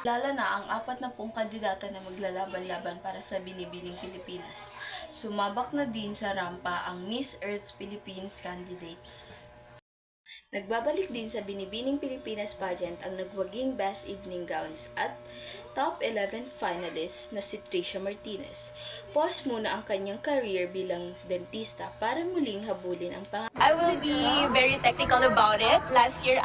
Lala na ang 40 kandidata na maglalaban-laban para sa Binibining Pilipinas. Sumabak na din sa rampa ang Miss Earth Philippines candidates. Nagbabalik din sa Binibining Pilipinas pageant ang nagwaging Best Evening Gowns at top 11 finalists na si Tricia Martinez. Pause muna ang kanyang career bilang dentista para muling habulin ang I will be very technical about it. Last year,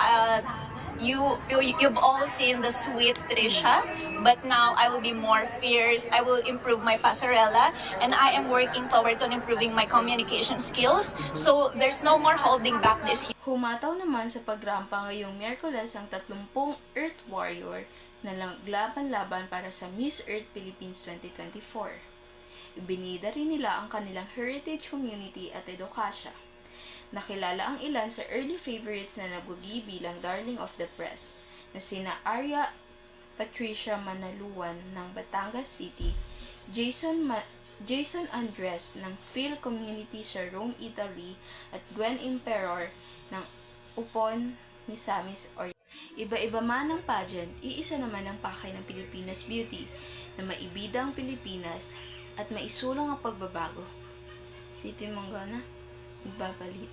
you've all seen the sweet Trisha, but now I will be more fierce. I will improve my passerella, and I am working towards on improving my communication skills. So there's no more holding back this year. Humataw naman sa pagrampa ngayong Miyerkules ang 30 Earth Warrior na naglaban-laban para sa Miss Earth Philippines 2024. Ibinida rin nila ang kanilang heritage community at edukasya. Nakilala ang ilan sa early favorites na nagwagi bilang Darling of the Press na sina Arya Patricia Manaluan ng Batangas City, Jason Andres ng Phil Community sa Rome, Italy at Gwen Emperor ng Upon, Misamis, or iba-iba man ang pageant, iisa naman ang pakay ng Pilipinas Beauty na maibida ang Pilipinas at maisulong ang pagbabago. Sipin mong gana, nagbabalita.